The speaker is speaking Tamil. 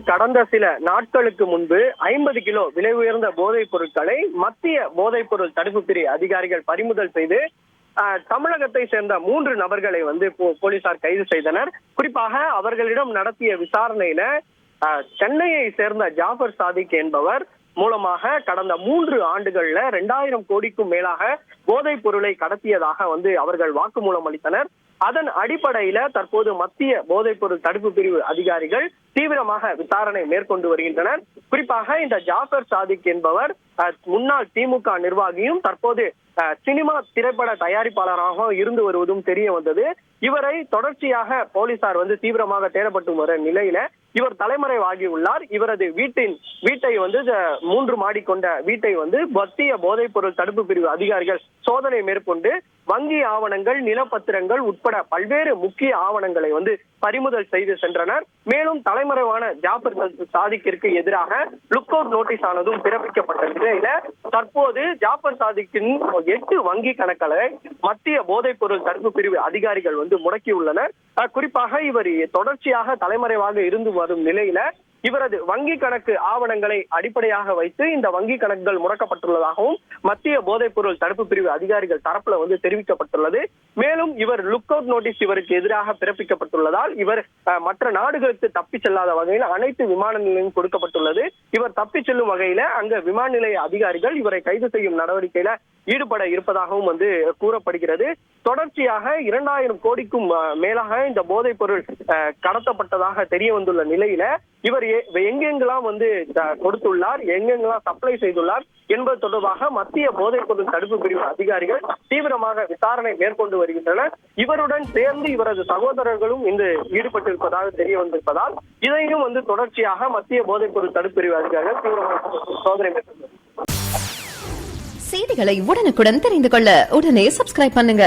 கடந்த சில நாட்களுக்கு முன்பு 50 கிலோ விலை உயர்ந்த போதைப் பொருட்களை மத்திய போதைப் பொருள் தடுப்பு பிரிவு அதிகாரிகள் பறிமுதல் செய்து தமிழகத்தை சேர்ந்த 3 நபர்களை போலீசார் கைது செய்தனர். குறிப்பாக அவர்களிடம் நடத்திய விசாரணையில சென்னையை சேர்ந்த ஜாஃபர் சாதிக் என்பவர் மூலமாக கடந்த 3 ஆண்டுகள்ல 2000 கோடிக்கும் மேலாக போதைப் பொருளை கடத்தியதாக அவர்கள் வாக்குமூலம் அளித்தனர். அதன் அடிப்படையில தற்போது மத்திய போதைப் பொருள் தடுப்பு பிரிவு அதிகாரிகள் தீவிரமாக விசாரணை மேற்கொண்டு வருகின்றனர். குறிப்பாக இந்த ஜாஃபர் சாதிக் என்பவர் முன்னாள் திமுக நிர்வாகியும் தற்போது சினிமா திரைப்பட தயாரிப்பாளராக இருந்து வருவதும் தெரிய வந்தது. இவரை தொடர்ச்சியாக போலீசார் தீவிரமாக தேடப்பட்டு வர நிலையில இவர் தலைமறைவாகி உள்ளார். இவரது வீட்டை 3 மாடி கொண்ட வீட்டை மத்திய போதைப் பொருள் தடுப்பு பிரிவு அதிகாரிகள் சோதனை மேற்கொண்டு வங்கி ஆவணங்கள், நிலப்பத்திரங்கள் உட்பட பல்வேறு முக்கிய ஆவணங்களை பறிமுதல் செய்து சென்றனர். மேலும் தலைமறைவான ஜாஃபர் சாதிக்கிற்கு எதிராக லுக் அவுட் நோட்டீஸ் ஆனதும் பிறப்பிக்கப்பட்ட நிலையில தற்போது ஜாஃபர் சாதிக்கின் 8 வங்கி கணக்குகளை மத்திய போதைப் பொருள் தடுப்பு பிரிவு அதிகாரிகள் முடக்கியுள்ளனர். குறிப்பாக இவர் தொடர்ச்சியாக தலைமறைவாக இருந்து வரும் நிலையில இவரது வங்கி கணக்கு ஆவணங்களை அடிப்படையாக வைத்து இந்த வங்கி கணக்குகள் முடக்கப்பட்டுள்ளதாகவும் மத்திய போதைப் பொருள் தடுப்பு பிரிவு அதிகாரிகள் தரப்புல தெரிவிக்கப்பட்டுள்ளது. மேலும் இவர் லுக் அவுட் நோட்டீஸ் இவருக்கு எதிராக பிறப்பிக்கப்பட்டுள்ளதால் இவர் மற்ற நாடுகளுக்கு தப்பி செல்லாத வகையில் அனைத்து விமான நிலையம் கொடுக்கப்பட்டுள்ளது. இவர் தப்பி செல்லும் வகையில அங்க விமான நிலைய அதிகாரிகள் இவரை கைது செய்யும் நடவடிக்கையில ஈடுபட இருப்பதாகவும் கூறப்படுகிறது. தொடர்ச்சியாக 2000 கோடிக்கும் மேலாக இந்த போதைப் பொருள் கடத்தப்பட்டதாக தெரிய வந்துள்ள நிலையில இவர் எங்கெங்கெல்லாம் கொடுத்துள்ளார், எங்கெங்கெல்லாம் சப்ளை செய்துள்ளார் என்பது தொடர்பாக மத்திய போதைப் பொருள் தடுப்பு பிரிவு அதிகாரிகள் தீவிரமாக விசாரணை மேற்கொண்டு வருகின்றனர். இவருடன் சேர்ந்து இவரது சகோதரர்களும் ஈடுபட்டிருப்பதாக தெரிய வந்திருப்பதால் இதையும் தொடர்ச்சியாக மத்திய போதைப் பொருள் தடுப்பு பிரிவு அதிகாரிகள் தீவிரமாக சோதனை மேற்கொண்டுள்ளனர். செய்திகளை உடனுக்குடன் தெரிந்து கொள்ள உடனே சப்ஸ்கிரைப் பண்ணுங்க.